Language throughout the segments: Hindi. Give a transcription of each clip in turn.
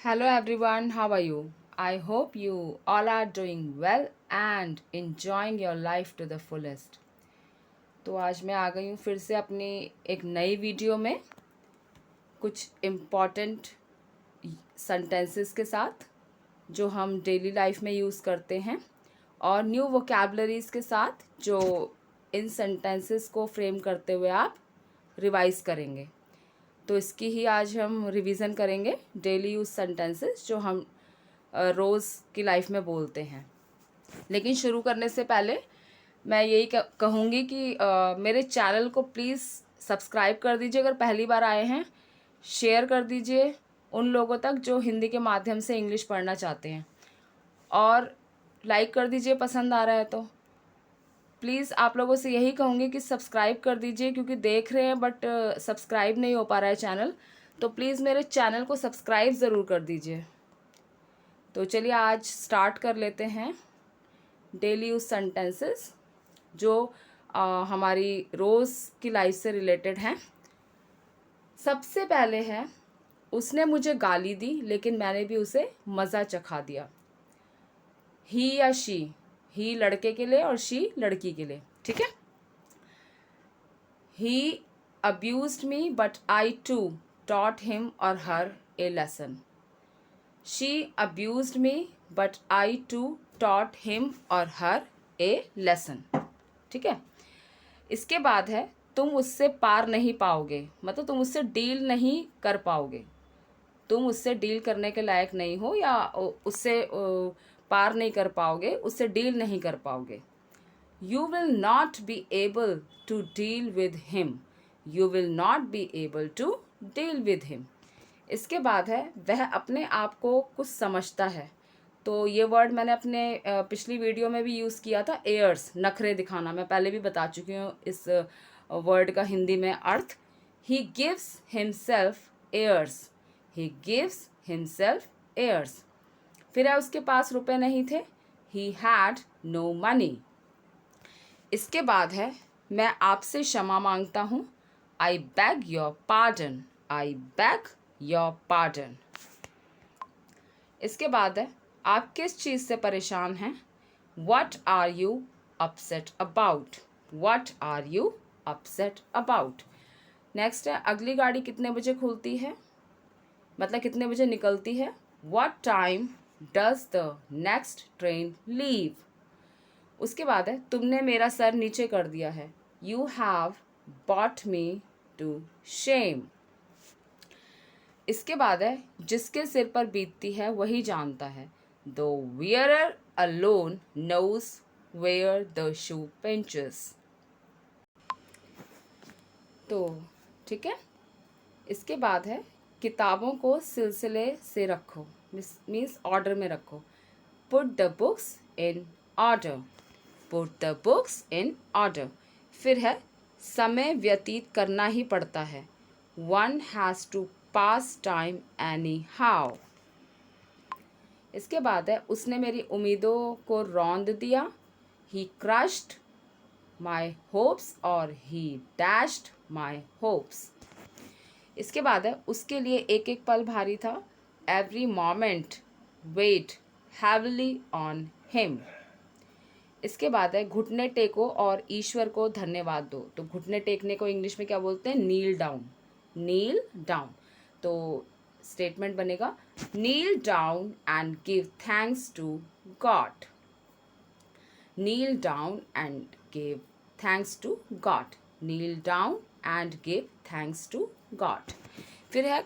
Hello everyone, how are you? I hope you all are doing well and enjoying your life to the fullest. तो आज मैं आ गई हूँ फिर से अपनी एक नई वीडियो में कुछ इम्पॉर्टेंट सेंटेंसेस के साथ जो हम डेली लाइफ में यूज़ करते हैं और न्यू वोकैबलरीज के साथ जो इन सेंटेंसेस को फ्रेम करते हुए आप रिवाइज करेंगे। तो इसकी ही आज हम रिवीजन करेंगे डेली यूज सेंटेंसेस जो हम रोज़ की लाइफ में बोलते हैं। लेकिन शुरू करने से पहले मैं यही कहूँगी कि मेरे चैनल को प्लीज़ सब्सक्राइब कर दीजिए अगर पहली बार आए हैं, शेयर कर दीजिए उन लोगों तक जो हिंदी के माध्यम से इंग्लिश पढ़ना चाहते हैं, और लाइक कर दीजिए पसंद आ रहा है तो। प्लीज़ आप लोगों से यही कहूँगी कि सब्सक्राइब कर दीजिए, क्योंकि देख रहे हैं बट सब्सक्राइब नहीं हो पा रहा है चैनल, तो प्लीज़ मेरे चैनल को सब्सक्राइब ज़रूर कर दीजिए। तो चलिए आज स्टार्ट कर लेते हैं डेली यूज सेंटेंसेस जो हमारी रोज़ की लाइफ से रिलेटेड हैं। सबसे पहले है, उसने मुझे गाली दी लेकिन मैंने भी उसे मज़ा चखा दिया। ही या शी, ही लड़के के लिए और शी लड़की के लिए, ठीक है। He abused me but I too taught him or her a lesson. She abused me but I too taught him or her a lesson, ठीक है। इसके बाद है, तुम उससे पार नहीं पाओगे, मतलब तुम उससे डील नहीं कर पाओगे, तुम उससे डील करने के लायक नहीं हो या उससे पार नहीं कर पाओगे, उससे डील नहीं कर पाओगे। You will not be able to deal with him, you will not be able to deal with him. इसके बाद है, वह अपने आप को कुछ समझता है। तो ये वर्ड मैंने अपने पिछली वीडियो में भी यूज़ किया था, एयर्स, नखरे दिखाना। मैं पहले भी बता चुकी हूँ इस वर्ड का हिंदी में अर्थ। He gives himself airs, he gives himself airs. फिर है, उसके पास रुपए नहीं थे, ही हैड नो मनी। इसके बाद है, मैं आपसे क्षमा मांगता हूँ, I beg your pardon, I beg your pardon. इसके बाद है, आप किस चीज़ से परेशान हैं, what are you upset about, what are you upset about. Next है, अगली गाड़ी कितने बजे खुलती है, मतलब कितने बजे निकलती है, what time does the next train leave. उसके बाद है, तुमने मेरा सर नीचे कर दिया है, you have bought me to shame. इसके बाद है, जिसके सिर पर बीतती है वही जानता है, the wearer alone knows where the shoe pinches। तो ठीक है। इसके बाद है, किताबों को सिलसिले से रखो, मीन्स ऑर्डर में रखो, put the books in order, put the books in order. फिर है, समय व्यतीत करना ही पड़ता है, one has to pass time anyhow. इसके बाद है, उसने मेरी उम्मीदों को रौंद दिया, ही क्रश्ड माई होप्स और ही डैश्ड माई होप्स। इसके बाद है, उसके लिए एक एक पल भारी था, every moment weight heavily on him. इसके बाद है, घुटने टेको और ईश्वर को धन्यवाद दो। तो घुटने टेकने को इंग्लिश में क्या बोलते हैं, नील डाउन, नील डाउन। तो स्टेटमेंट बनेगा, kneel down and give thanks to God, kneel down and give thanks to God, kneel down and give thanks to God. फिर है,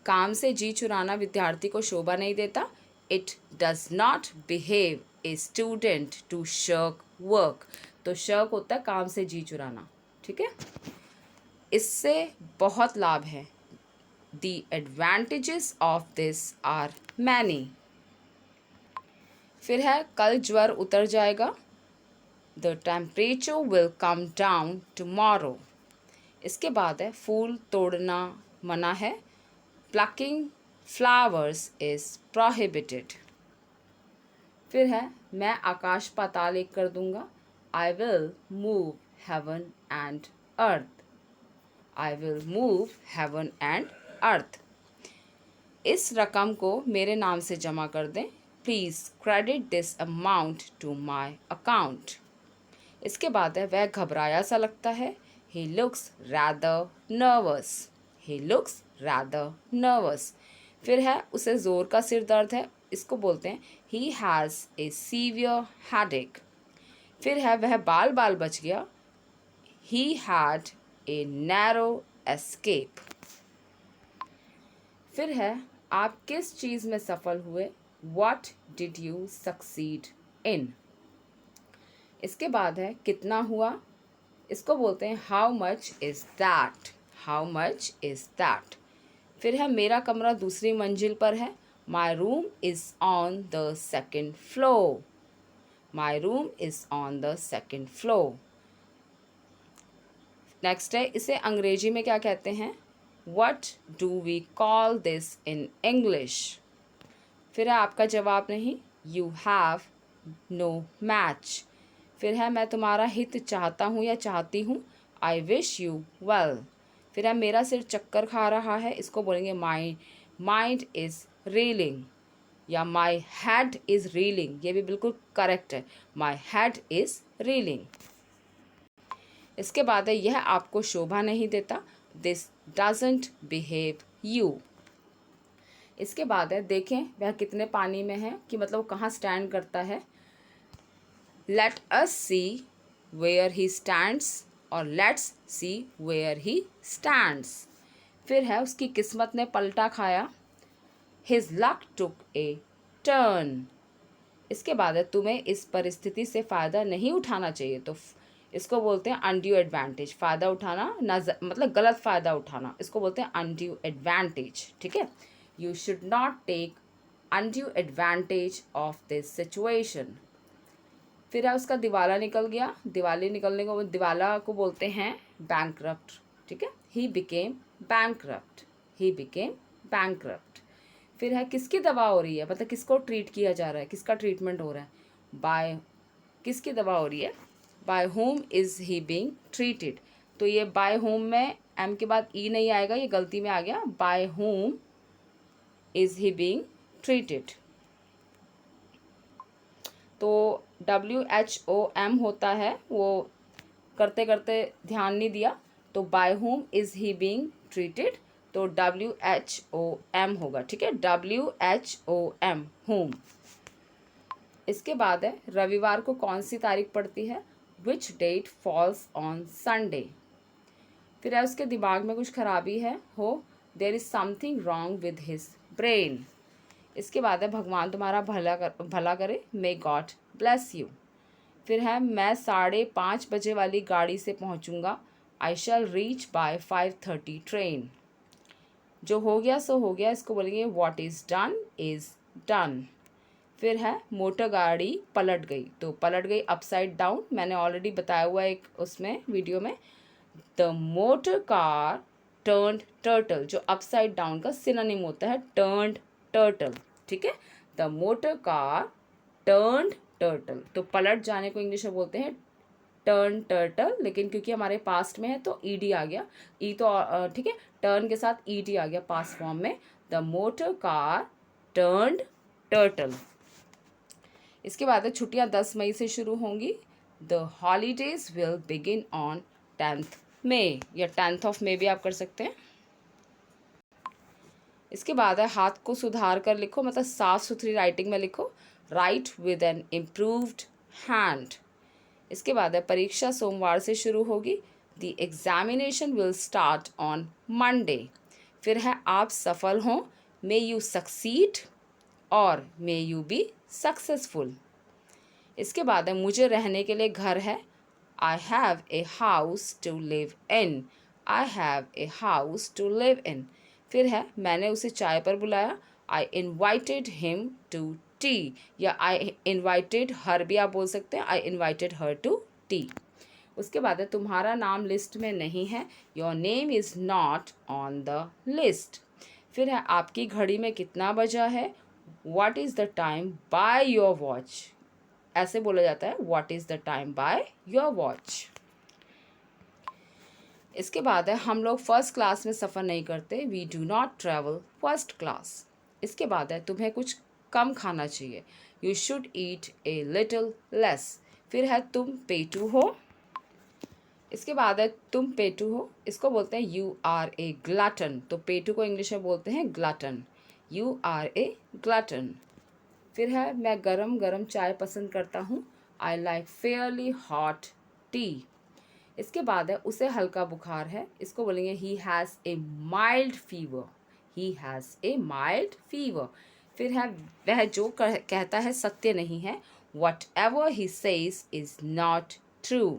काम से जी चुराना विद्यार्थी को शोभा नहीं देता, it does not behave a student to shirk work. तो शर्क होता है काम से जी चुराना, ठीक है। इससे बहुत लाभ है, the advantages of this are many। फिर है, कल ज्वर उतर जाएगा, the temperature will come down tomorrow। इसके बाद है, फूल तोड़ना मना है, plucking flowers is prohibited। फिर है, मैं आकाश पाताल एक कर दूंगा, I will move heaven and earth, I will move heaven and अर्थ। इस रकम को मेरे नाम से जमा कर दें। Please credit this amount to my account. इसके बाद है वह घबराया सा लगता है। He looks rather nervous. He looks rather nervous. फिर है उसे ज़ोर का सिर दर्द है। इसको बोलते हैं ही हैज़ ए सीवियर हेडेक। फिर है वह बाल बाल बच गया। He had a narrow escape. फिर है आप किस चीज़ में सफल हुए। What did you succeed in? इसके बाद है कितना हुआ। इसको बोलते हैं how much is that. How much is that. फिर है मेरा कमरा दूसरी मंजिल पर है। My room is on the second floor. My room is on the second floor. Next है इसे अंग्रेजी में क्या कहते हैं। What do we call this in English. फिर है आपका जवाब नहीं। You have no match. फिर है मैं तुम्हारा हित चाहता हूँ या चाहती हूँ। I wish you well. फिर है मेरा सिर चक्कर खा रहा है। इसको बोलेंगे माई माइंड इज़ रीलिंग या माई हेड इज़ रीलिंग। ये भी बिल्कुल करेक्ट है। My head is reeling. इसके बाद है यह आपको शोभा नहीं देता। This doesn't behave you. इसके बाद है देखें वह कितने पानी में है कि मतलब कहाँ स्टैंड करता है। Let us see where he stands और let's see where he stands. फिर है उसकी किस्मत ने पलटा खाया। His luck took a turn. इसके बाद है तुम्हें इस परिस्थिति से फ़ायदा नहीं उठाना चाहिए। तो इसको बोलते हैं अनड्यू एडवांटेज। फ़ायदा उठाना मतलब गलत फ़ायदा उठाना, इसको बोलते हैं अनड्यू एडवांटेज। ठीक है, you should not take undue advantage of this situation. फिर है उसका दिवाला निकल गया। दिवाली निकलने को दिवाला को बोलते हैं बैंकरप्ट। ठीक है, he became bankrupt. He became bankrupt. फिर है किसकी दवा हो रही है, मतलब किसको ट्रीट किया जा रहा है, किसका ट्रीटमेंट हो रहा है। बाय किसकी दवा हो रही है। By whom is he being treated. तो ये बाय होम में एम के बाद ई नहीं आएगा, ये गलती में आ गया। By whom is he being treated. तो WHOM होता है, वो करते करते ध्यान नहीं दिया। तो by whom is he being treated, तो WHOM होगा। ठीक है, WHOM होम। इसके बाद है रविवार को कौन सी तारीख पड़ती है। Which date falls on Sunday. फिर है उसके दिमाग में कुछ खराबी है हो। There is something wrong with his brain. इसके बाद है भगवान तुम्हारा भला करे। May God bless you. फिर है मैं 5:30 बजे वाली गाड़ी से पहुंचूंगा। I shall reach by 5:30 train. जो हो गया सो हो गया, इसको बोलेंगे what is done is done. फिर है मोटर गाड़ी पलट गई। तो पलट गई अपसाइड डाउन, मैंने ऑलरेडी बताया हुआ एक उसमें वीडियो में। The motor car turned turtle, जो अपसाइड डाउन का सिनोनिम होता है टर्न्ड टर्टल। ठीक है, the motor car turned turtle. तो पलट जाने को इंग्लिश में बोलते हैं टर्न टर्टल, लेकिन क्योंकि हमारे पास्ट में है तो ईडी आ गया। ई तो ठीक है, टर्न के साथ ईडी आ गया पास्ट फॉर्म में। The motor car turned turtle. इसके बाद छुट्टियां 10 मई से शुरू होंगी। The holidays will begin on 10th मई, या 10th ऑफ मई भी आप कर सकते हैं। इसके बाद है हाथ को सुधार कर लिखो, मतलब साफ सुथरी राइटिंग में लिखो। Right with N improved hand. इसके बाद है परीक्षा सोमवार से शुरू होगी। The examination will start on Monday. फिर है आप सफल हों। मे यू सक्सीड और मे यू बी सक्सेसफुल। इसके बाद है मुझे रहने के लिए घर है। I have a house to live in. I have a house to live in. फिर है मैंने उसे चाय पर बुलाया। I invited him to tea, या आई इन्वाइटेड हर भी आप बोल सकते हैं। I invited her to tea. उसके बाद है तुम्हारा नाम लिस्ट में नहीं है। Your name is not on the list. फिर है आपकी घड़ी में कितना बजा है। What is the time by your watch. ऐसे बोला जाता है what is the time by your watch. इसके बाद है हम लोग फर्स्ट क्लास में सफ़र नहीं करते। We do not travel first class. इसके बाद है तुम्हें कुछ कम खाना चाहिए, you should eat a little less. फिर है तुम पेटू हो। इसके बाद है तुम पेटू हो, इसको बोलते हैं यू आर ए ग्लटन। तो पेटू को इंग्लिश में बोलते हैं glutton, you are a glutton. फिर है मैं गरम गरम चाय पसंद करता हूँ, I like fairly hot tea. इसके बाद है उसे हल्का बुखार है, इसको बोलेंगे he has a mild fever, he has a mild fever. फिर है वह जो कहता है सत्य नहीं है, whatever he says is not true.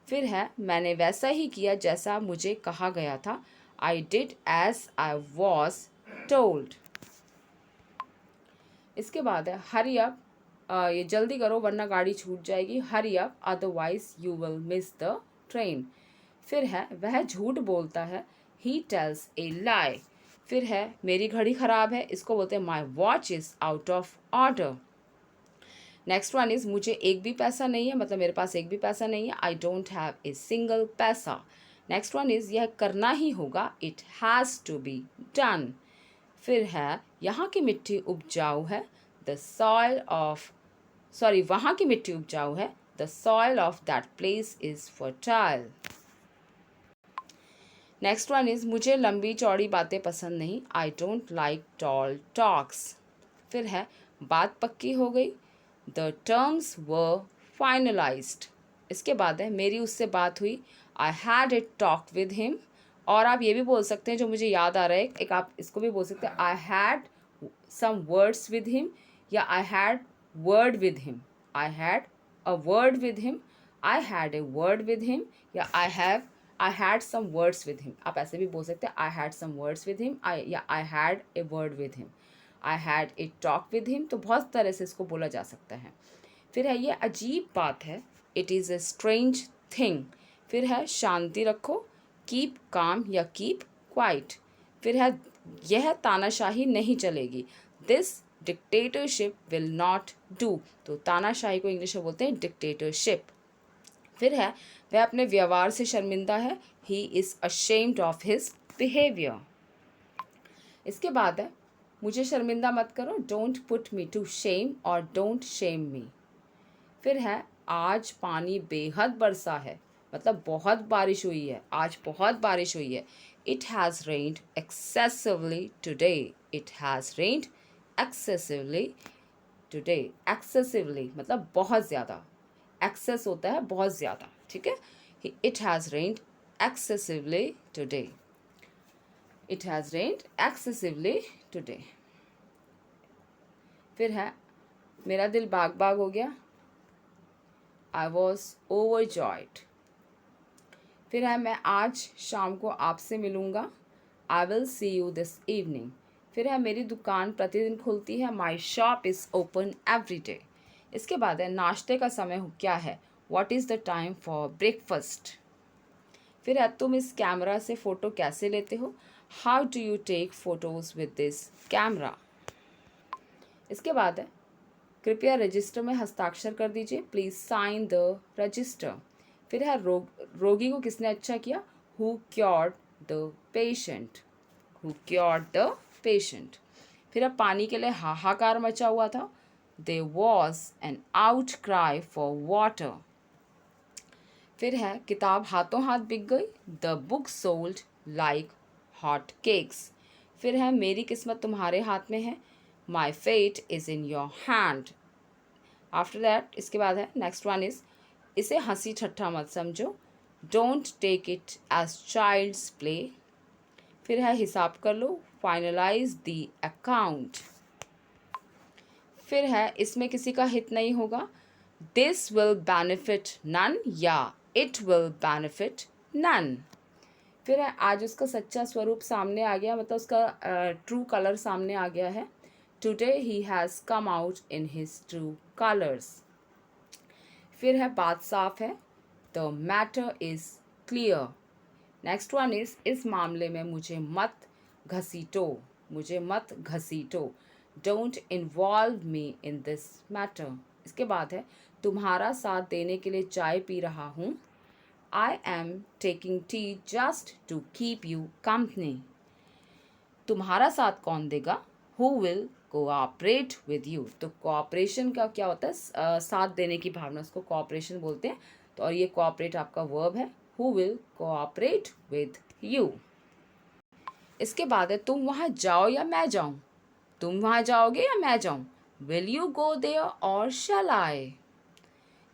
फिर है मैंने वैसा ही किया जैसा मुझे कहा गया था, I did as I was told. इसके बाद है हरी अप, ये जल्दी करो वरना गाड़ी छूट जाएगी, hurry up otherwise you will miss the train. फिर है वह झूठ बोलता है, ही टेल्स ए लाई। फिर है मेरी घड़ी ख़राब है, इसको बोलते हैं my watch is out of order. Next one is मुझे एक भी पैसा नहीं है, मतलब मेरे पास एक भी पैसा नहीं है, I don't have a single पैसा। नेक्स्ट वन इज़ यह करना ही होगा, it has to be done. फिर है यहाँ की मिट्टी उपजाऊ है, द सॉइल ऑफ वहाँ की मिट्टी उपजाऊ है, the soil of that place is fertile. Next one is मुझे लंबी चौड़ी बातें पसंद नहीं, I don't like tall talks. फिर है बात पक्की हो गई, द टर्म्स वर फाइनलाइज्ड। इसके बाद है मेरी उससे बात हुई, आई had a talk with him. और आप ये भी बोल सकते हैं, जो मुझे याद आ रहा है एक, आप इसको भी बोल सकते हैं, I had some words with him, या I had word with him, I had a word with him, I had a word with him, या I had some words with him. आप ऐसे भी बोल सकते हैं, I had some words with him, या I had a word with him, I had a talk with him. तो बहुत तरह से इसको बोला जा सकता है। फिर है ये अजीब बात है, it is a strange thing. फिर है शांति रखो, कीप काम या कीप क्वाइट। फिर है यह तानाशाही नहीं चलेगी, this dictatorship will not do. तो तानाशाही को इंग्लिश में बोलते हैं डिक्टेटरशिप। फिर है वह अपने व्यवहार से शर्मिंदा है, he is ashamed of his behaviour. इसके बाद है मुझे शर्मिंदा मत करो, don't put me to shame और डोंट शेम मी। फिर है आज पानी बेहद बरसा है, मतलब बहुत बारिश हुई है, आज बहुत बारिश हुई है, it has rained excessively today, it has rained excessively today. Excessively मतलब बहुत ज़्यादा, एक्सेस होता है बहुत ज़्यादा, ठीक है। It has rained excessively today, it has rained excessively today. फिर है मेरा दिल बाग बाग हो गया, आई वॉज ओवरजॉयड। फिर है मैं आज शाम को आपसे मिलूँगा, I will see you this evening. फिर है मेरी दुकान प्रतिदिन खुलती है, my shop is open every day. इसके बाद है नाश्ते का समय क्या है, what is the time for breakfast. फिर है तुम इस कैमरा से फ़ोटो कैसे लेते हो, how do you take photos with this camera. इसके बाद है कृपया रजिस्टर में हस्ताक्षर कर दीजिए, प्लीज़ साइन द रजिस्टर। फिर है रोगी को किसने अच्छा किया, who cured the patient, who cured the patient. फिर अब पानी के लिए हाहाकार मचा हुआ था, there was an outcry for water. फिर है किताब हाथों हाथ बिक गई, the book sold like hot cakes. फिर है मेरी किस्मत तुम्हारे हाथ में है, my fate is in your hand. After that इसके बाद है नेक्स्ट वन इज़ इसे हंसी ठट्ठा मत समझो, don't take it as child's play. फिर है हिसाब कर लो, फाइनलाइज द अकाउंट। फिर है इसमें किसी का हित नहीं होगा, दिस विल बेनिफिट नन या इट विल बेनिफिट नन। फिर है आज उसका सच्चा स्वरूप सामने आ गया, मतलब उसका ट्रू कलर सामने आ गया है, today he has come out in his true colours. फिर है बात साफ है, the matter is clear. Next one is इस मामले में मुझे मत घसीटो, मुझे मत घसीटो, don't involve me in this matter. इसके बाद है तुम्हारा साथ देने के लिए चाय पी रहा हूँ, I am taking tea just to keep you company. तुम्हारा साथ कौन देगा, who will cooperate with you. तो कोऑपरेशन का क्या होता है, साथ देने की भावना, उसको कोऑपरेशन बोलते हैं। तो और ये कोऑपरेट आपका वर्ब है, who will cooperate with you. इसके बाद है तुम वहाँ जाओ या मैं जाऊँ। तुम वहाँ जाओगे या मैं जाऊँ, विल यू गो देयर और शैल आई।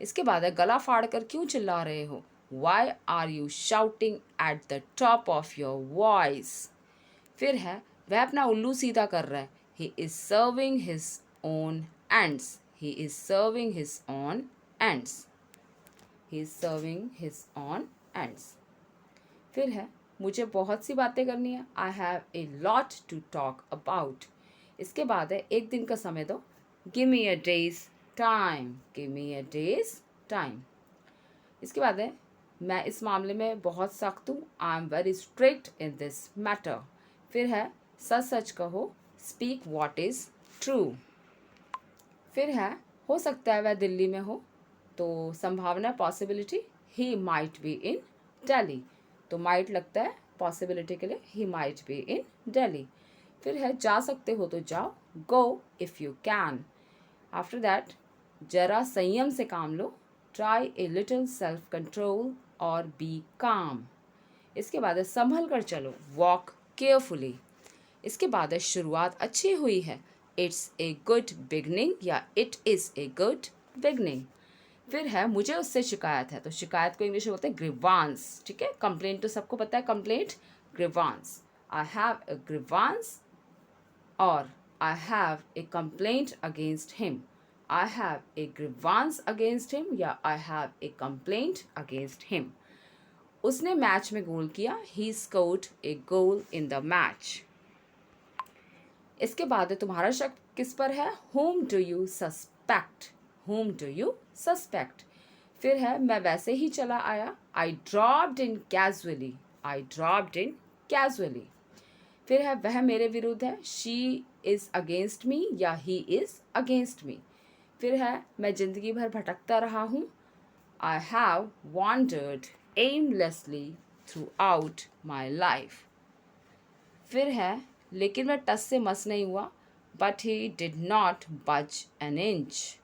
इसके बाद है गला फाड़ कर क्यों चिल्ला रहे हो, why are you shouting at the top of your voice. फिर है वह अपना उल्लू सीधा कर रहा है, he is serving his own ends. He is serving his own ends. He is serving his own ends. फिर है मुझे बहुत सी बातें करनी है, I have a lot to talk about. इसके बाद है एक दिन का समय दो, give me a day's time. Give me a day's time. इसके बाद है मैं इस मामले में बहुत सख्त हूँ, I am very strict in this matter. फिर है सच सच कहो, स्पीक वॉट इज़ ट्रू। फिर है हो सकता है वह दिल्ली में हो, तो संभावना possibility, he might be in Delhi. तो माइट लगता है पॉसिबिलिटी के लिए, he might be in Delhi. फिर है जा सकते हो तो जाओ, go if you can. After that जरा संयम से काम लो, try a little self control और बी काम। इसके बाद है संभल कर चलो, वॉक केयरफुली। इसके बाद है शुरुआत अच्छी हुई है, इट्स ए गुड बिगनिंग या it is a good beginning. फिर है मुझे उससे शिकायत है, तो शिकायत को इंग्लिश में बोलते हैं ग्रीवांस। ठीक है, कंप्लेंट तो सबको पता है, complaint grievance. I have a grievance और I have a complaint against him. I have a grievance against him या I have a complaint against him. उसने मैच में गोल किया, he scored a goal in the match. इसके बाद तुम्हारा शक किस पर है, whom do you suspect। whom do you suspect। फिर है मैं वैसे ही चला आया, I dropped in casually। I dropped in casually। फिर है वह मेरे विरुद्ध है, she is against me या he is against me। फिर है मैं जिंदगी भर भटकता रहा हूँ, I have wandered aimlessly throughout my life। फिर है लेकिन मैं टस से मस नहीं हुआ, but he did not budge an inch.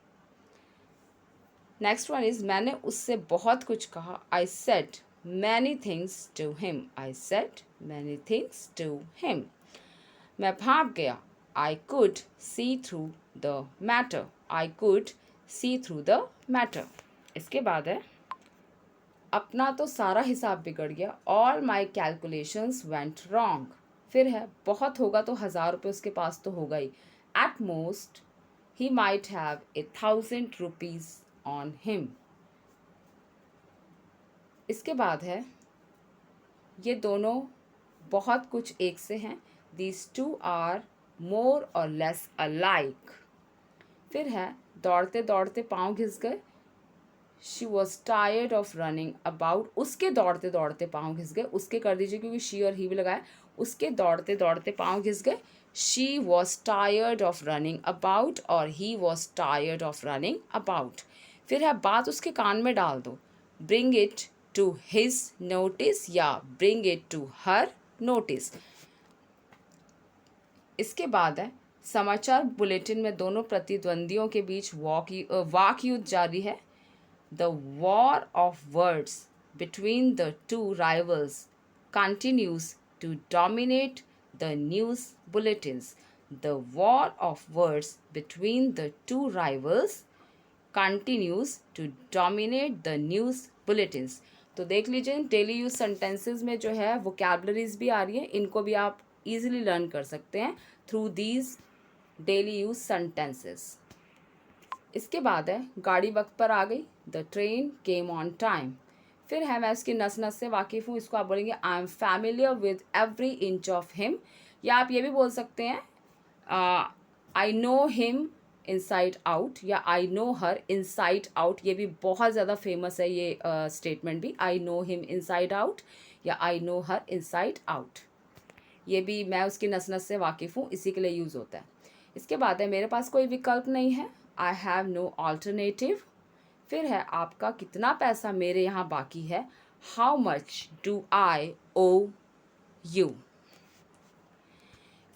Next one is मैंने उससे बहुत कुछ कहा, I said many things to him. I said many things to him. मैं भाग गया, I could see through the matter. I could see through the matter. इसके बाद है अपना तो सारा हिसाब बिगड़ गया, all my calculations went wrong. फिर है बहुत होगा तो 1000 रुपये उसके पास तो होगा ही, at most he might have 1000 rupees on him. इसके बाद है ये दोनों बहुत कुछ एक से हैं, दीज टू आर मोर और लेस अलाइक। फिर है दौड़ते दौड़ते पाँव घिस गए, she was tired of running about. उसके दौड़ते दौड़ते पाँव घिस गए, उसके कर दीजिए क्योंकि शी और ही भी लगाए, उसके दौड़ते दौड़ते पाँव घिस गए, she was tired of running about और he was tired of running about. फिर है बात उसके कान में डाल दो, bring it to his notice या bring it to her notice. इसके बाद है समाचार बुलेटिन में दोनों प्रतिद्वंदियों के बीच वाक युद्ध जारी है। The war of words between the two rivals continues to dominate the news bulletins. The war of words between the two rivals continues to dominate the news bulletins. तो देख लीजिए डेली यूज सेंटेंसेस में जो है वोकैबलरीज भी आ रही है, इनको भी आप इजीली लर्न कर सकते हैं through these daily use sentences. इसके बाद है गाड़ी वक्त पर आ गई, the train came on time. फिर है मैं इसकी नस नस से वाकिफ़ हूँ, इसको आप बोलेंगे I am familiar with every inch of him. या आप ये भी बोल सकते हैं I know him inside out या I know her inside out. ये भी बहुत ज़्यादा फेमस है ये स्टेटमेंट भी, I know him inside out या I know her inside out. ये भी मैं उसकी नस नस से वाकिफ़ हूँ, इसी के लिए यूज़ होता है। इसके बाद है मेरे पास कोई विकल्प नहीं है, आई हैव नो ऑल्टरनेटिव। फिर है आपका कितना पैसा मेरे यहाँ बाकी है, how much do I owe you.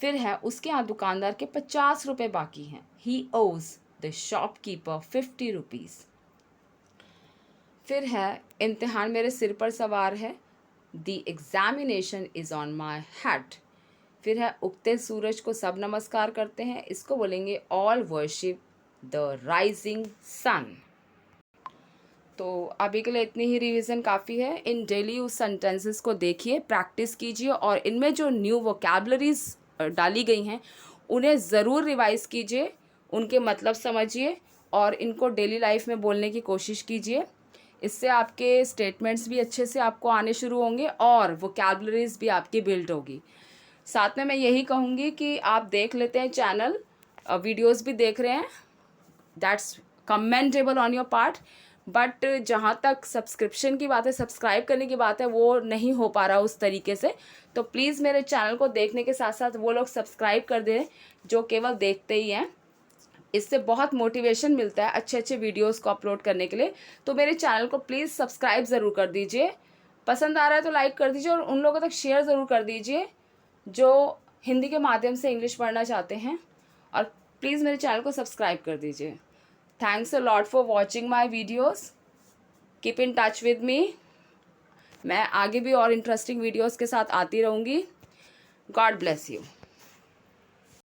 फिर है उसके यहाँ दुकानदार के 50 रुपये बाकी हैं। ही ओज द शॉपकीपर 50 रुपीज़। फिर है इम्तिहान मेरे सिर पर सवार है। The examination is on my head. फिर है उगते सूरज को सब नमस्कार करते हैं, इसको बोलेंगे all worship the rising sun. तो अभी के लिए इतनी ही रिवीजन काफ़ी है। इन डेली यूज सेंटेंसेस को देखिए, प्रैक्टिस कीजिए और इनमें जो न्यू वोकैबलरीज डाली गई हैं उन्हें ज़रूर रिवाइज कीजिए, उनके मतलब समझिए और इनको डेली लाइफ में बोलने की कोशिश कीजिए। इससे आपके स्टेटमेंट्स भी अच्छे से आपको आने शुरू होंगे और वोकैबलरीज भी आपकी बिल्ड होगी। साथ में मैं यही कहूँगी कि आप देख लेते हैं चैनल, वीडियोस भी देख रहे हैं, that's commendable on your part, but जहाँ तक सब्सक्रिप्शन की बात है, सब्सक्राइब करने की बात है, वो नहीं हो पा रहा उस तरीके से। तो प्लीज़ मेरे चैनल को देखने के साथ साथ वो लोग सब्सक्राइब कर दें जो केवल देखते ही हैं। इससे बहुत मोटिवेशन मिलता है अच्छे अच्छे वीडियोस को अपलोड करने के लिए। तो मेरे चैनल को प्लीज़ सब्सक्राइब ज़रूर कर दीजिए, पसंद आ रहा है तो लाइक कर दीजिए और उन लोगों तक शेयर ज़रूर कर दीजिए जो हिंदी के माध्यम से इंग्लिश पढ़ना चाहते हैं, और प्लीज़ मेरे चैनल को सब्सक्राइब कर दीजिए। Thanks a lot for watching my videos. Keep in touch with me. मैं आगे भी और इंटरेस्टिंग वीडियोज़ के साथ आती रहूँगी। God bless you.